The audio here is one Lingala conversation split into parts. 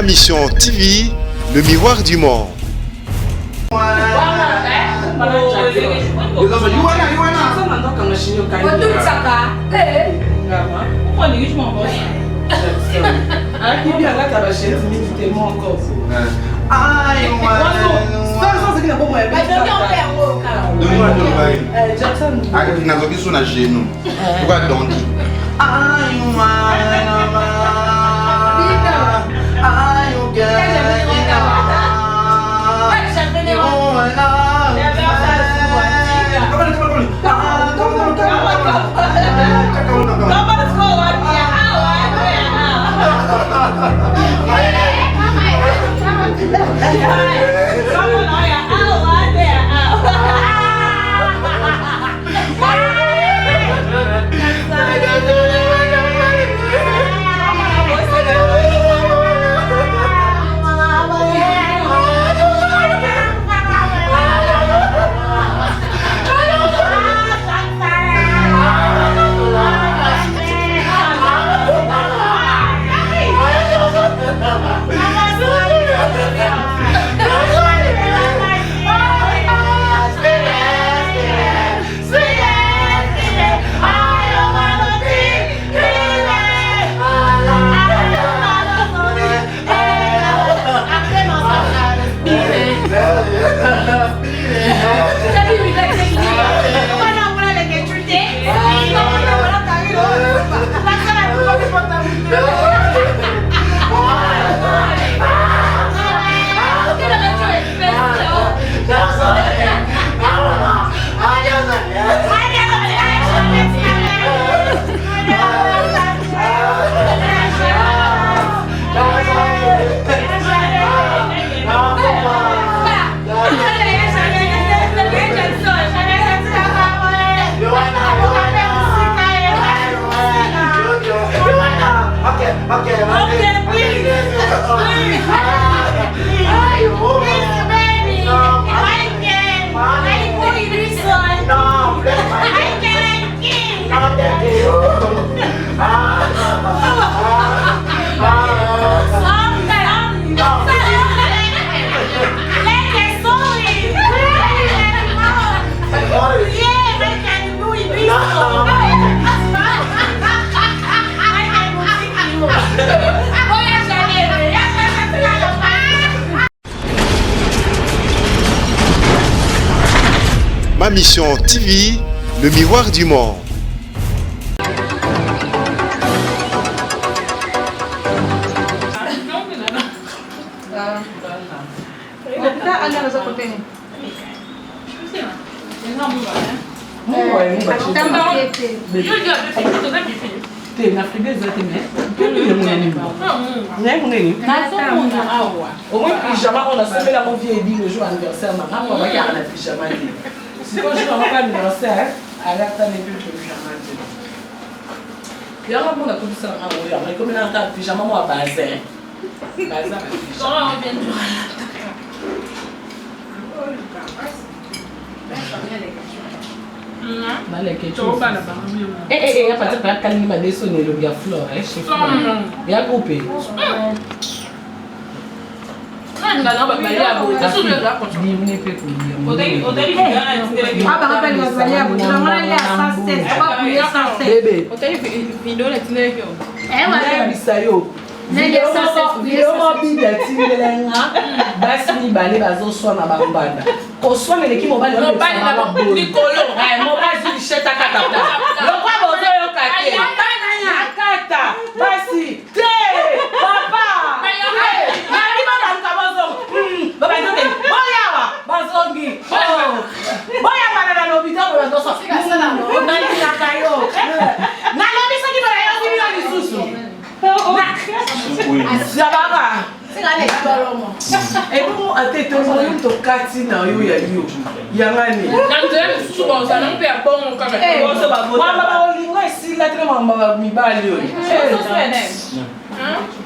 Ma Mission TV, le miroir du monde. Ma Mission TV, le miroir du monde. Si quand je ne vais pas anniversaire, à la fin de pyjama. Il y a un monde à tout ça, mais comme il y a un pyjama, moi, bazin. Eh, pas de pas calmer ma dessonner le bien fleur, hein, chez Fleur. Il y a coupé.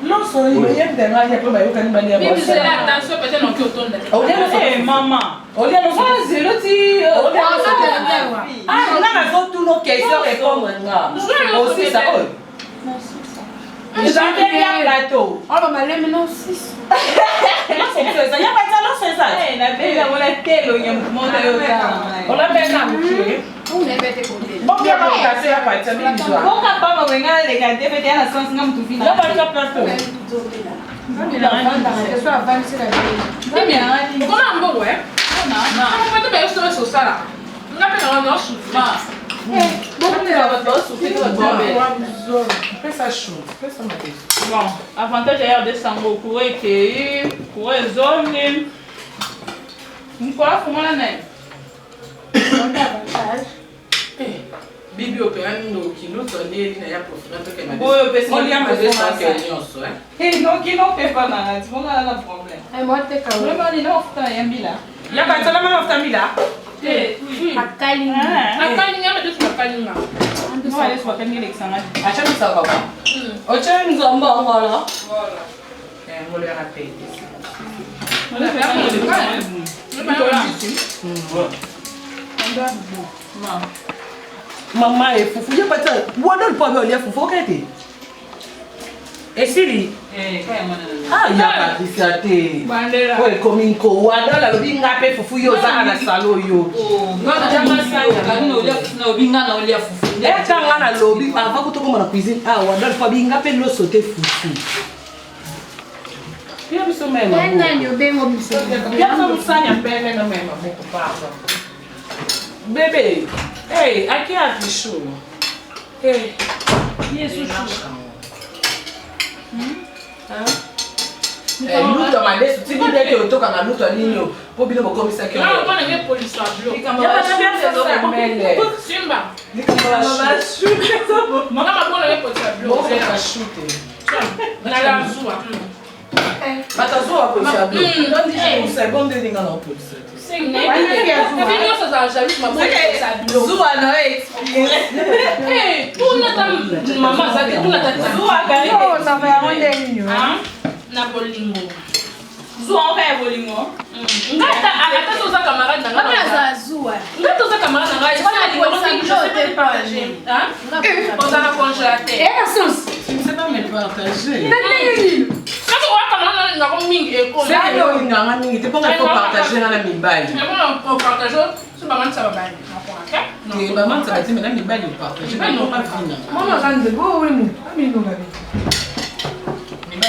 Non, sono io che non poi io che non mi se la danza perché non che tonda. Mamma. Olha no fazer, eu te. Ah, não, mas tu não quer isso é como não. Ou se sabe. un plateau. On va m'aller maintenant 6. Il y a pas ça, non, c'est ça. On a bien habitué. On est bête côté. Bon, bien, on a cassé la partie, mais il doit. Il y a pas de plateau. Fais ça chaud. Fais ça matin. Bon, avantage d'ailleurs de sango pour écrire, pour résoudre. Une fois, comment la neige? Bibi opérando qui nous donne il y a profité que m'a dit. Oui, parce que on y a ma descente que nous sommes. Et non, qui n'en fait pas dans c'est bon là le problème. Et moi t'es quand même. Vraiment, il n'en fait pas un bila. Il y a pas ça là maintenant famille là. Oui. Akali. Akali nga medo sur akali nga. Non, allez sur akali l'examen. Acha nous ça va pas. Ocha nous en bas voilà. Voilà. On le rappelle. On a fait un peu de temps. Maman est foufou, il y a pas de ça. Où on donne pas il y a foufou qu'est-ce et Siri ah il y a pas de ça té ouais comme une co wada la lobi ngape foufou yo za na salo yo non jama sa ya no le no binga na ole foufou e kanga na lobi avant que to comme na cuisine ah wada fa binga pe lo sauter foufou pia biso même Nani obengo biso. pia so msanya pele no même beaucoup papa bébé hey aqui a bicho hey yesu luto madesi tiki ndeke otoka na luto nini po bino bokomisa ke Non, on a une police à bloc. ya pas bien ça mele Simba. likambo la chute Maman m'a bon avec police à bloc. bon c'est la chute On a la zoua. batazo wa police ablo donc dis c'est bon de linga na police C'est une nègre. Puis nous ça a jamais ma police à bloc. zuwa na expliquer Eh, tout notre maman ça tout notre zoua gari. Oh, ça va rendre une. Hein? Na bolingo. Zoua on va bolingo. Ngata ata toza camarade na Papa ngata. za zua. Ngata toza camarade na ngata. Voilà, Voilà, on s'en joue, t'es pas Hein? On a congélateur. Et la sauce. tu ne sais pas me partager Kama kwa camarade na ko mingi e ko. c'est yo nganga mingi te ponga faut partager na mibali Mais bon, on partage. C'est pas mal ça va bien. et maman ça va dire mais na mibali partager mais non pas vina Mama kande bo wemu. Ami no gabi.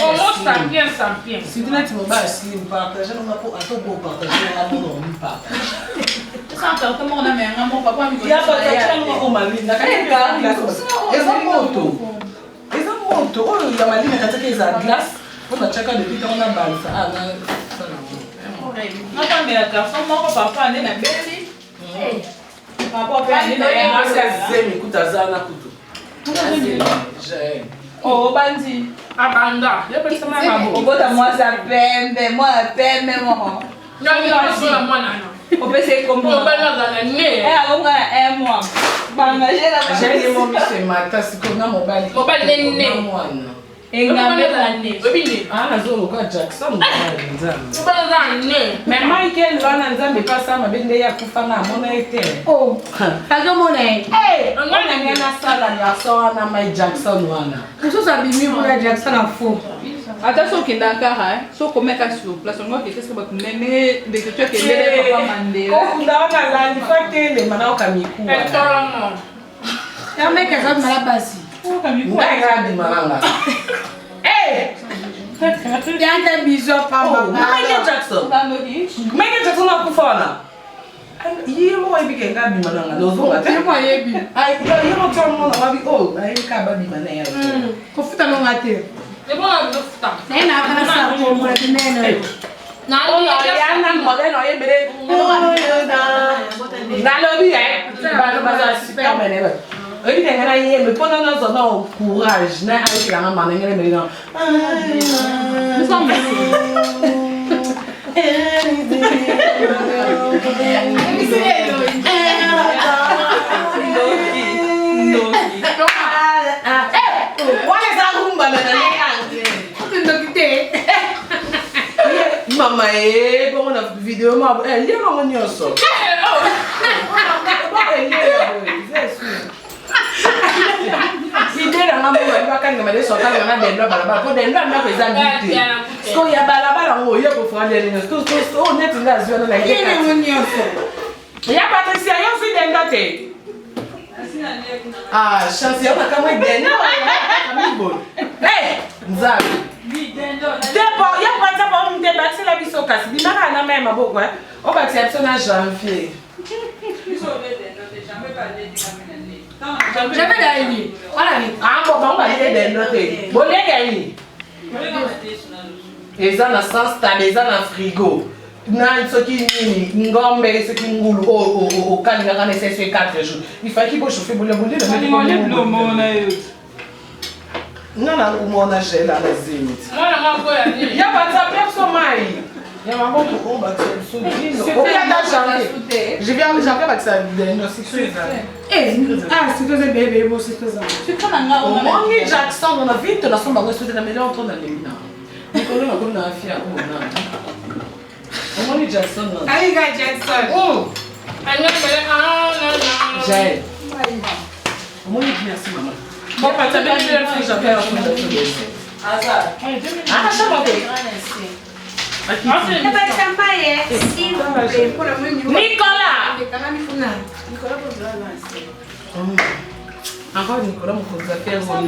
On mange ça bien. si tu n'as pas si partager on va pas attendre pour partager na non on partage Ça encore comment on a mis un bon papa mi. il y a pas de changement au mari na kaka glace eza moto oyo ya mali na kata eza glace on a chaka depuis quand on a balsa ah na Napa mela garçon moko papa ande na beli. Papa pe ande na na yanga. zemi kutazana kutu Oh bandi. Abanda. ya pesa mama bo Obota mwasa pembe mo. Nani na so la mwana na. Opese kombo. Ko bana za na ne. Akonga moi. Banga jela ba. j'ai mon mise mata siko na mobali Mobali ne. mwana Engambe za ne. Obini. ah nazo kwa Jackson mobali nzambe Bana za ne. mais Michael wana nzambe pasa mabende ya kufa na mona ete Oh. Kaga mona. eh on ngena sala ya sawa na Mike Jackson wana Kusosa bimi kwa Jackson na fo. Ata so kenda kara, so komeka sur place on va que qu'est-ce que ba kumene de que tu as kende papa Mandela. oh ndaona landi fakele mana okamiku Etoro. Ya meka za mala basi. ndanga di maranga eh Yanda bizo pa oh mama. Michael Jackson Michael Jackson akufana yimo ibike ngabi maranga dozonga te Temo yebi. ai yimo tsomo na wabi oh ai ka babi manaya Kofuta no ngate. Le bon la futa. Na ina kana sa ko mo nene. Na oh ya na modelo yebere na lobi ba no baza sika menebe oyi de ngana ye me pona na zo na courage na ai kila na mana ngere me no Nous sommes wale za rumba na mama bongo na video ma lia ma nyonso idée dans ma maman va quand me sortir dans des lois balabala pour des lois n'a pas invité parce qu'il y a balabala on y a pour faire des choses tout honnête là je ne la Il est mignon. il y a Patricia il y a aussi des notes ah chance on a quand même des notes hey nzabi d'abord il y a pas ça pour me débattre la biso kasi bimaka na même maboko on va accepter na janvier J'avais gagné. Voilà. Ah bon, on va aller des notes. Bon, les gagner. Les gens dans sens stable, les gens dans frigo. Non, ce qui ngombe, ce qui ngoulou au calme, on a nécessaire 4 jours. Il faut qu'il faut chauffer pour le bouler. Non, non, on a gel à la zénith. Il y a pas de ça, personne maille. Il y a un bon pour combattre le soutien. Je viens de janvier avec ça. C'est que c'est bébé, c'est que ça. Omoni Jackson, on a vite la somme de soutenir la meilleure entre les mina. Nicolas a comme un fier. Omoni Jackson. Aïga Jackson. J'ai. Omoni, merci maman. Bon, pas ta belle fille, j'appelle un peu de ah, ça va bien. Nicolas! Encore Nicolas, mon frère, fait un rôle.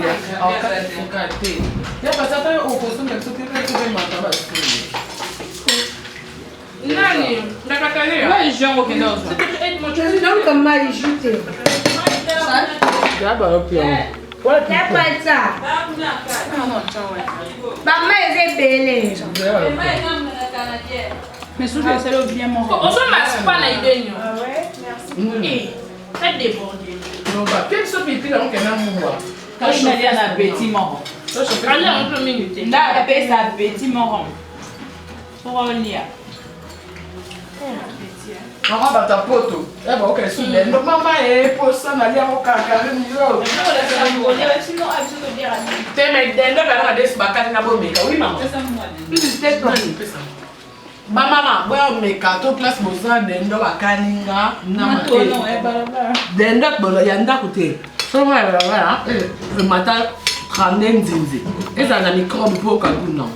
Il y a pas ça, on consomme même ce que tu Nani, la Catalogne. Ouais, je viens au Kenya. Donc, comment il joue? Y'a pas ça. Maman est belle. Mais souvent, c'est le bien mon. On se masse pas la idée. Ah ouais, merci. Faites des bordels. Non, bah, quel ce petit là, on peut même voir. Quand je me dis à la petit marron. Allez, on peut minuter. Là, elle appelle ça petit marron. Pour un lien. On va ta poto. Eh ben, ok, c'est bien. Donc, maman est pour ça, on a dit à mon caca. T'es mais d'un autre, on a des bacans à bon méca. Oui, maman. C'est toi. Maman, bon méca, tout place besoin d'un autre bakaninga. Non, d'un autre, bon, il y a un autre côté. Seulement, voilà, le matin, ramener une zinzi. Et ça a un microbe pour Kabou, non.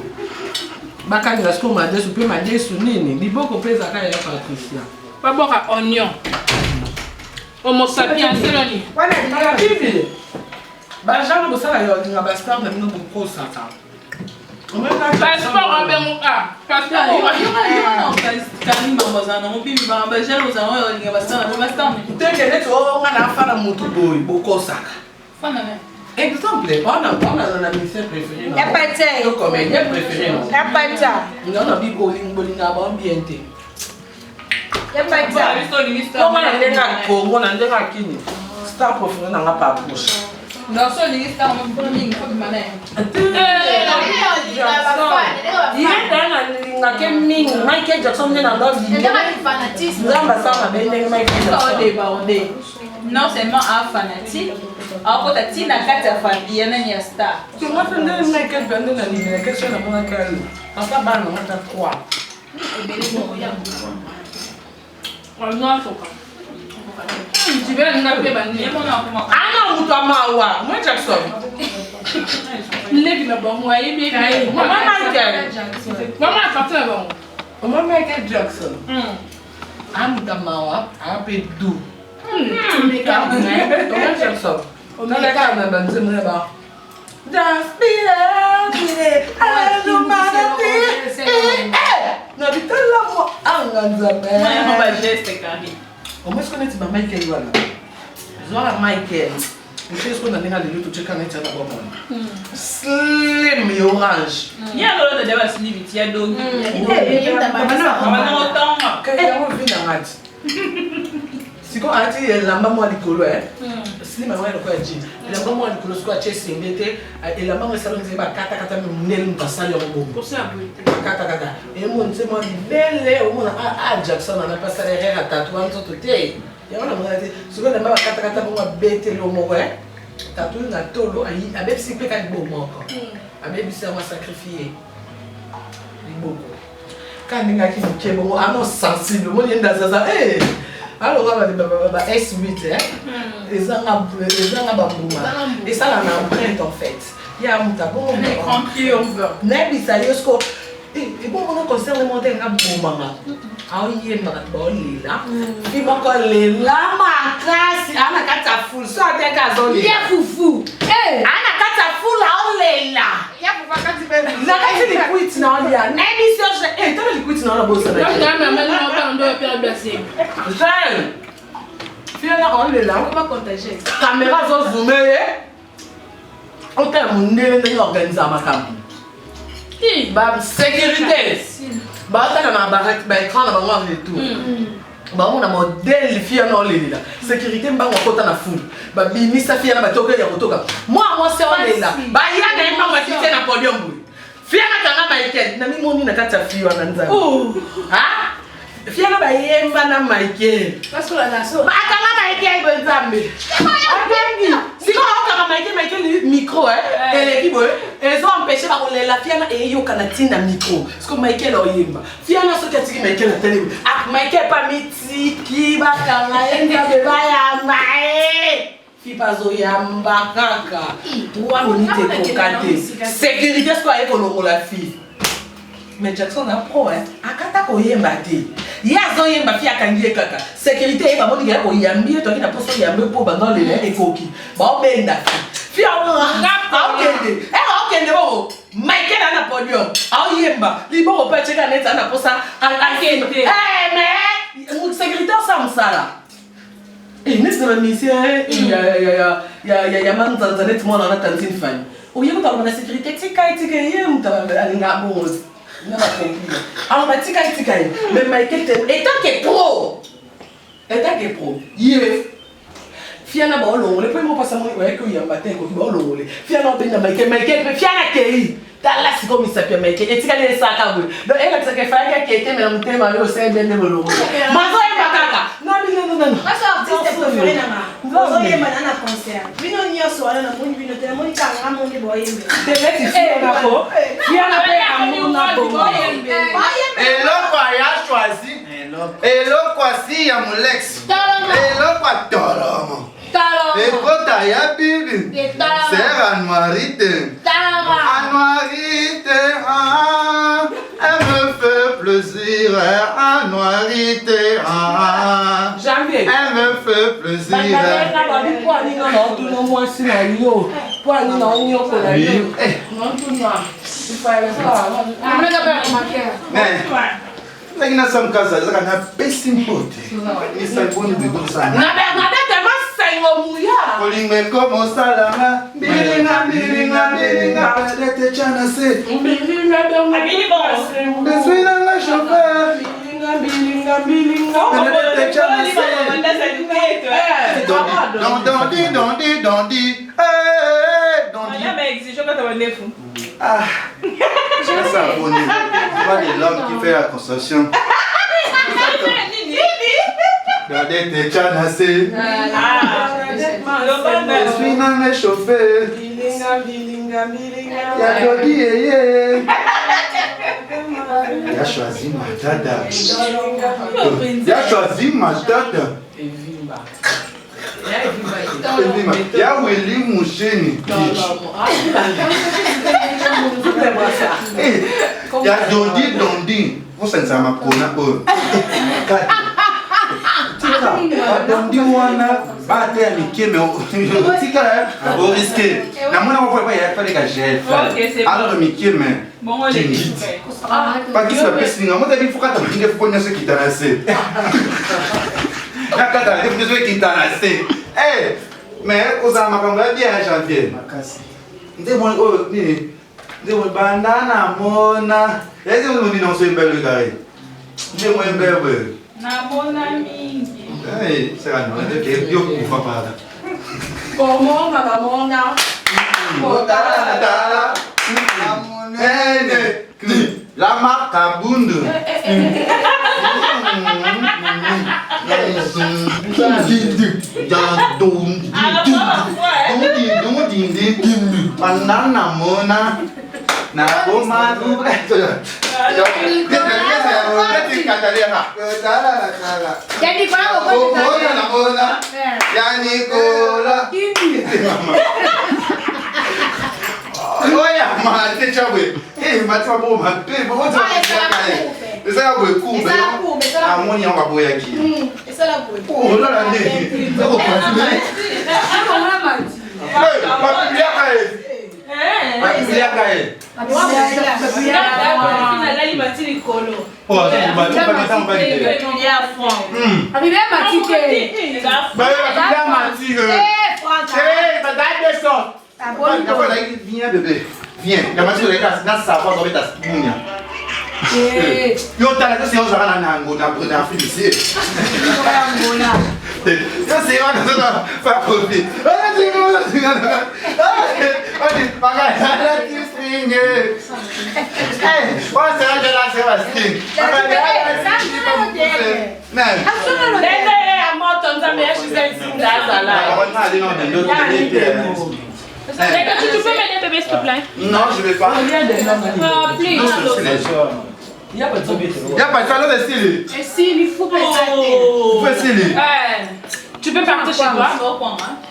Bakani, est-ce qu'on m'a dit, je peux m'aider sur Nini. Il faut qu'on peut ça, il y a Patricia. Pas boire à oignon. Homo sapiens, c'est l'oni. Voilà, La Bible. Benjamin Bossa a eu un bastard de nous pour ça. Passeport en Bémouka. Passeport en exemple, on a dans la mission préférée. Y'a pas de ça. Nos comédiens préférés. Y'a pas de ça. On a vu bowling ambienté. Y'a pas de ça. On a des gars Congo, on a des gars qui star préféré dans la papouche. Non, ça, les stars, on va prendre une fois de manette. Michael Jackson est dans notre vie. Non seulement un fanatique, encore ta tina kata famille, y a star. Tu m'as fait un Michael Jackson dans l'île. Qu'est-ce que c'est mon cœur? En fait, bah non, on a 3. On a tu veux nous appeler Bani? Ah non, vous t'en m'as moi Jackson. Les bon, moi, il est bien. Maman Michael. Maman a sorti là bon. Maman Michael Jackson. I'm the Mawa, I'm a do. Maman Jackson. On a la carte dans le zone là-bas. Just be there, I don't matter. Non, mais t'as la moi. Ah, on a Moi, je geste carré. Au moins, je connais Michael voilà. Zola Michael. Je sais ce qu'on a dit dans les luttes, tu connais ça d'abord. Slim et orange. Il y a un autre débat sur lui, il y a d'autres. Il y a si on a dit la maman du colo, si maman est quoi dit, la maman du colo soit chessing, et la maman est salon de kata kata même pas ça le bon. Pour ça, Kata kata. Et mon c'est moi belle au monde à Jackson on a pas ça derrière à tatouage tout té. Et on a dit ce que la maman kata kata moi bête le mot ouais. Tatouage na tolo ayi avec si pe ka bon encore. Avec bi ça moi sacrifier. Beaucoup. Quand il y a qui bon ah non sensible, moi il y a ça eh Alors S8 ils ont un et ça la empreinte en fait. Il y a un tabou et bon on concerne mon dernier boumanga. Ah oui, ma bolila. Il m'a collé la makasi. Ana kata full. So ate kazoli. Ya fufu. Eh. Ana kata full aolela. Ya fufu kati be. Na kati liquid na olia. Na émission eh toi liquid na la bossa. Quand même maintenant on doit faire blessé. Jeune. Fiona olela. On va contager. Caméra zo zoomer. On t'a mon nez organiser makambo. Bah sécurité. Bah t'as na barrette bah écran na bango et tout. Bah on a modèle fille na olela. Sécurité mba ngokota na foule. Bah binisa fille na batoka ya kotoka. Moi c'est olela. Bah ya na mba ngokite na podium boy. Fille na kanga Michael na mi moni na kata fille wana nzambe. Oh. Ah? Fille na ba yemba na Michael. Parce que la naso. Bah kanga Michael bo nzambe. Abengi. Siko kanga Michael micro et l'équipe ils ont empêché la fille et yo kanatina micro parce que Michael oyemba fille na so katiki Michael na télé ah Michael pas mitiki ba kanga enga be ba ya mae fille pas oyamba kaka toi bonite kokate sécurité ce quoi ekolongo la fille mais Jackson a pro akata koyemba te ya zo yemba fille akangie kaka sécurité eba moni ga oyambi to kina poso yambe po ba dans les ekoki ba obenda fille okende okende bo Michael ana podium oyemba libo pa cheka net ana posa akende mais sécurité ça msala net na mission ya man tanzanet mo na tantine fan oyemba ta na sécurité tika yemba alinga bo non pas compris. Alors bah tika mais Michael étant que pro. Yeah. Fiana ba olongole pe mo pasa mo wa ke yamba te ko ba olongole. Fiana ba na Michael pe fiana ke ta la si comme ça pe Michael etika le saka bo. Donc elle a que faire que était mais mutema yo se bende bolongole. Mazo e bakaka. Non. Parce que artiste préféré na ma. Ozo yemba na concert. Bino nyoso wana na moni bino te moni kanga moni boyembe. Tele ti fiana ko. Fiana pe amuna bo. Et là quoi il a choisi. Et là quoi si ya Molex. Et là quoi Tolomo. Et quand t'as ya bibi. C'est Anouarite. Anouarite. Elle me fait plaisir. Anouarite. Janvier. Elle me fait plaisir. Lagi na sam casa, lagi na pesim pote. Isa boni de dosa. Na te mas sengo muya. Calling me como salama. Bilinga. Te chana se. Bilinga. Besuina la chauffeur. Bilinga. Te chana se. Dondi. Ah, c'est ça, bonne. Tu vois les l'homme qui fait la construction. Regardez tes chanassés. Je suis dans les chauffeurs. Il y a Dodi et il a choisi ma dada. Il a choisi ma dada. Il y a Willy Moucheni. Il y a Dondi. Vous savez, ça m'a connu. Dondi wana bate amike mais tika au risqué. Na mona ko pa ya fa les gars gel. Alors mike mais bon on est pas qui se passe ninga mo tabi fukata nge fukonya se kitanase. Nakata nge fukonya se kitanase. Eh mais ozama kanga bien janvier. Makasi. Nde mo o ni nde mo bandana mona. Ese mo ni non so mbele gari. Nde mo mbele. na mona mingi. Hey, será não, é que eu vou falar. Como mona. Botala, amunene, la macabundu. Banana mona, na goma do Viens bébé, viens. La machine de casse, n'a ça pas ta spoon. Yo t'as la question ça va na ngo na bruna félicité. Yo c'est on ça faire profit. Ah c'est bon c'est bon. Ah on pas la string. Eh, on c'est là de la Sébastien. Tu peux m'aider bébé s'il te plaît? Non, je vais pas. Il n'y a pas de salon de style. Et si, il faut pas Vous pouvez style. Tu peux partir chez toi?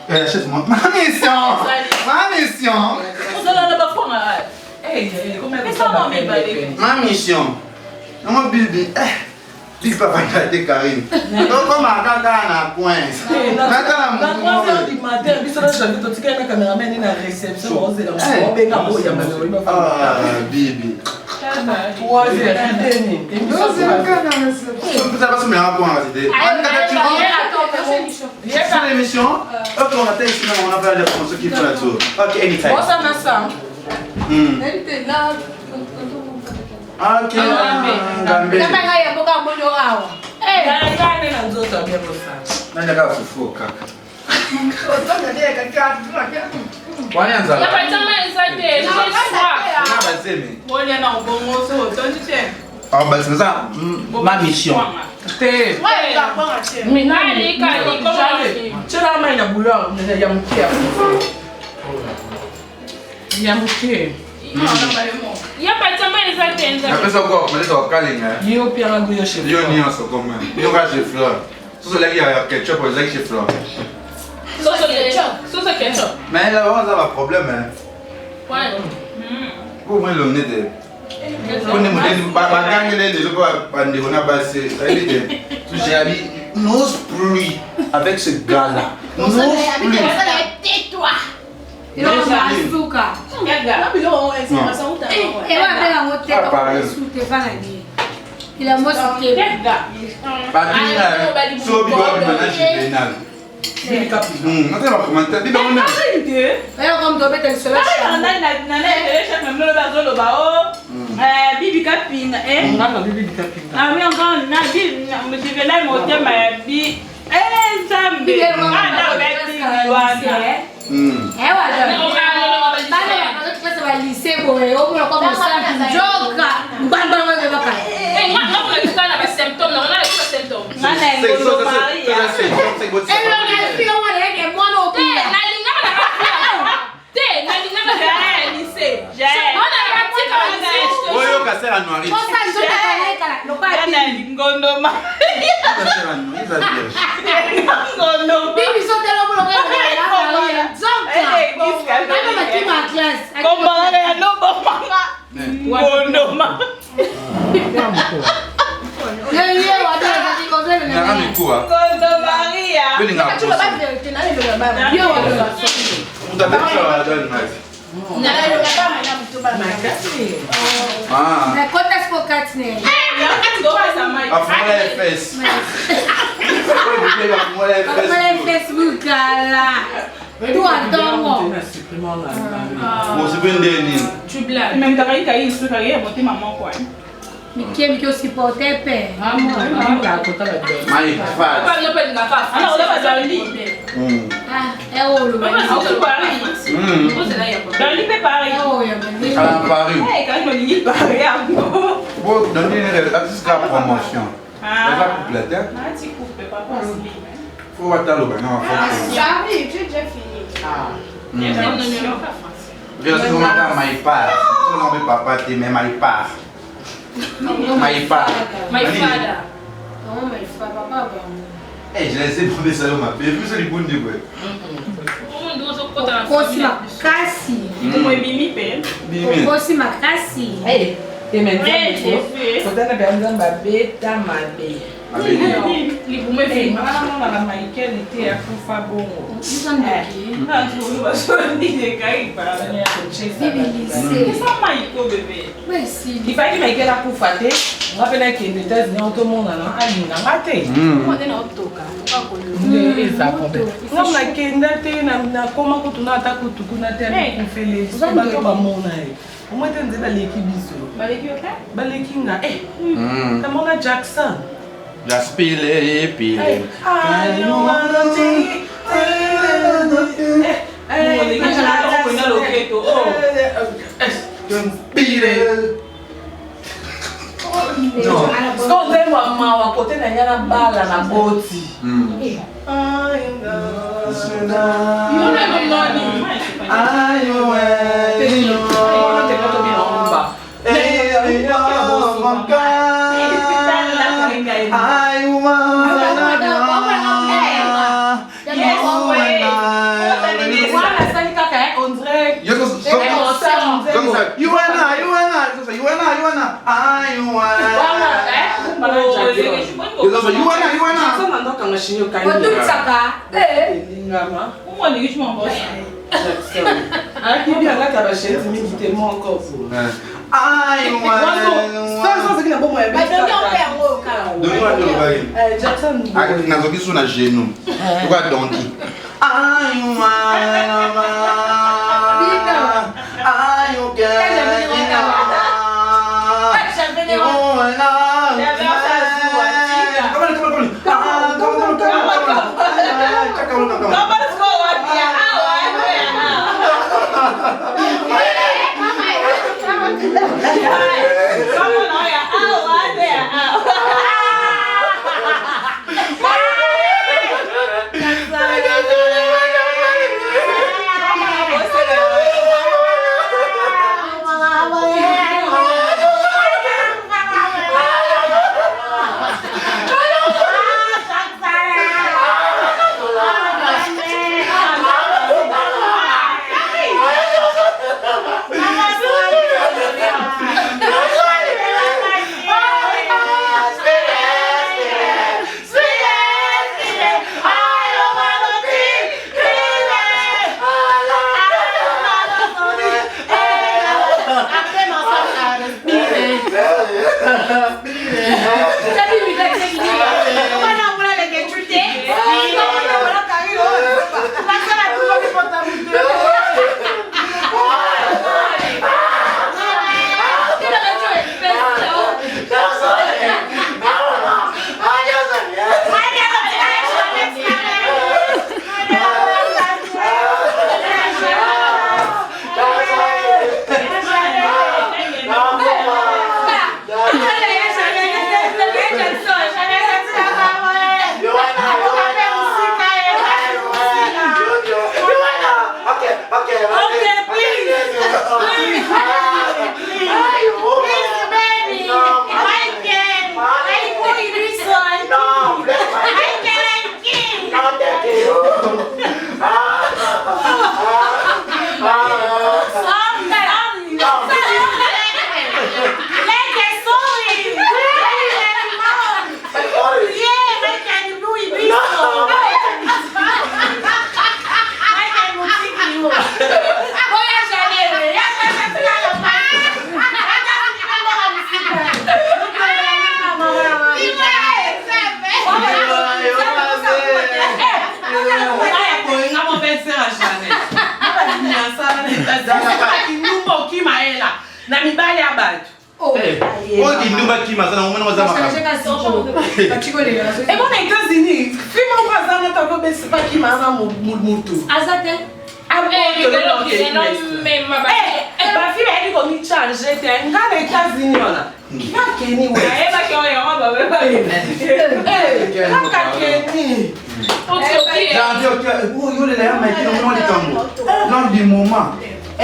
Achète-moi. Ma mission. Ma mission. Non, Bibi. Dis pas regarder Karine. Donc comme à quand on a point. Dans 3h du matin, puis ça j'avais tout ce qu'il y a un caméraman dans la réception, on s'est là, on ben à boya malheureusement. Ah Bibi. 3h demi. Non, c'est un cas dans la réception. Ça va se mettre à point c'était. C'est l'émission. OK, on a testé on a fait la réponse qui fait la tour. OK, anytime. Bon ça na ça. Elle était là. OK. Ngambe. Nani akafufuka. Wanyanza. Ah bah c'est ça ma mission. Après ça quoi, on est au câlin. Yo pia ngo yo chef. Yo ni en so comme. Yo ga chef là. Tout ça là il y a ketchup, il y a chef là. Sauce ketchup. Mais là on a un problème hein. Ouais. Pour moi l'honnête. On est monté ba gang les le quoi bande on a passé. Ça dit que j'ai habité n'ose plus avec ce gars là. N'ose plus. Tais-toi. Il va masuka. Il a mos So bi ba na chipénal. Non te va commenter. Bi ba on Bibi Capine, eh? Non, Bibi Capine. Ah oui, encore, je vais là monter ma vie. Eh, ça me dit. Na quantas focates nele? Afumula fes. Afumula Facebook lá. Tu adoro. Você vende nem. Tu blagues. Même quand il a eu ce qu'il a monté maman quoi. Me que eu se porter pé. Mas faz. Pas le pas de ma femme. Alors là pas dans lit. Ah, é ouro. Dans lit peut pareil. É ouro. À Paris. Eh, quand je lit pareil. Bon, donner une promotion. Ah, complète. ah, tu coupes pas possible. Faut voir ta loba, non, faut. J'arrive, j'ai déjà fini. Ah. Il y a un numéro pas français. Je suis maman, ma part. Tu n'en veux pas, mais ma part. My father. My father. Oh, my father, papa. Eh, j'ai laissé tomber ça ma paix. Plus c'est du bon de quoi. Kosi makasi. Moi bimi pe. Bimi. Kosi makasi. Eh, peut-être que vous avez bêta mabe. Libume fe. Maman la Michael était à Fufa Bongo. Ils sont qui? Ah, tu vois ça ni de kai pa. C'est Ça Maiko bébé. ouais, si. Il fallait que Michael a pour fater. On va faire qu'il était dans tout le monde là. Ali na maté. On est dans toka. Non, na kenda te na koma ko tunata ko tukuna te na kufele. Ba ko ba mona e. O mo te nzela leki biso. Baleki oka? Baleki nga ta mona Jackson. Just pile. I don't wanna take Skonde mama wa kote na nyana bala na boti. Et bon, les États-Unis, fais-moi pas ça, ne t'as pas qui m'a moutou. Azate. Ah bon, ma fille a dit qu'on y change, j'étais un gars des États-Unis, là. Qui a Kenny, ouais. Eh, bah, qui a eu un bébé. Eh, qui a Kenny. Non, du moment. Eh,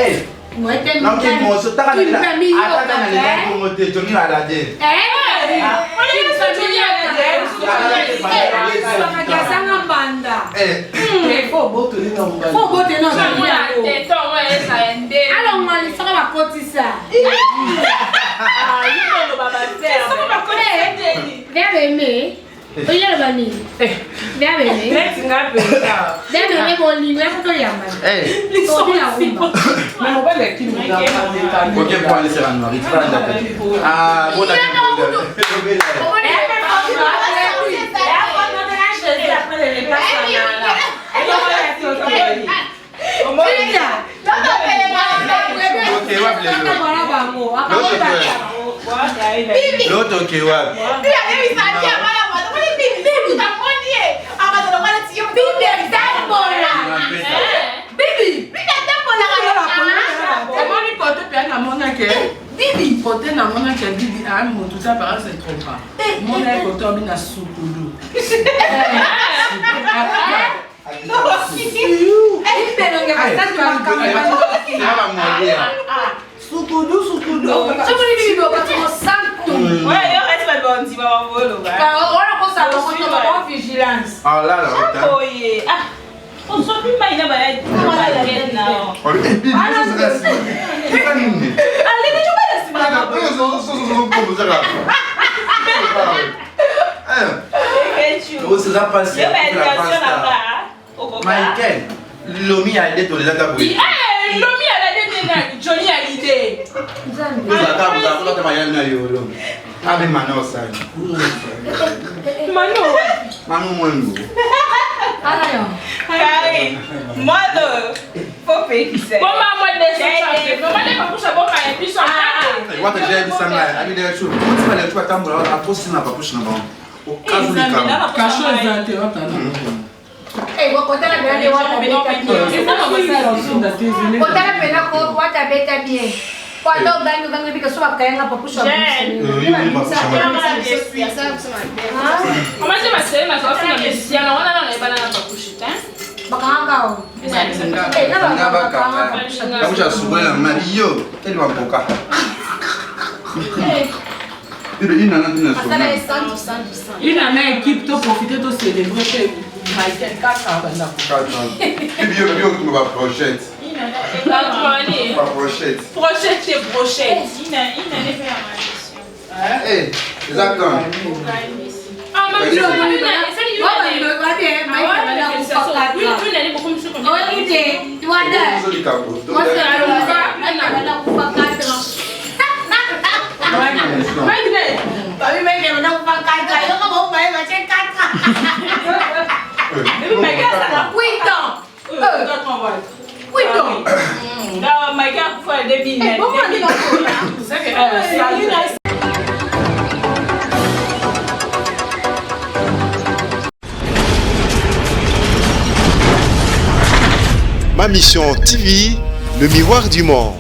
Non, qui monte, t'as qu'à l'autre qui va. Bibi, pote na mona ke bibi a mo tout ça par c'est trop pas. Mon est côté obina soukoudou. Soukoudou. Ouais, il reste pas bon, tu vas envoler. Ah là, Oh yeah. Ah, on s'en plus mal, il va être. Michael, Lomi a aidé ton les attaques. Lomi a aidé Johnny a l'idée. Vous avez ah, mais Mano, ça. Mano, Carré, mano, faut payer qui c'est. Bon, maman, des maman, des papous, ça va faire un pisson. What a jam, some guy. I mean, there's two. What's my left? What I'm going to post in a pushing about. Hey, what I really want to be quando vengo mica sua cainha para puxar. Como é que vai ser? Mas só se não me não é banana para puxar, hein? Bacana. Kamu já subiu na Mario, ele vai bocar. Il a une équipe to profiter de célébrer Michael 4 ans. Tu me vas prochette. Prochette, c'est brochette. Il n'a fait un Eh, exactement. Ah, mais tu Ma mission TV, le miroir du monde.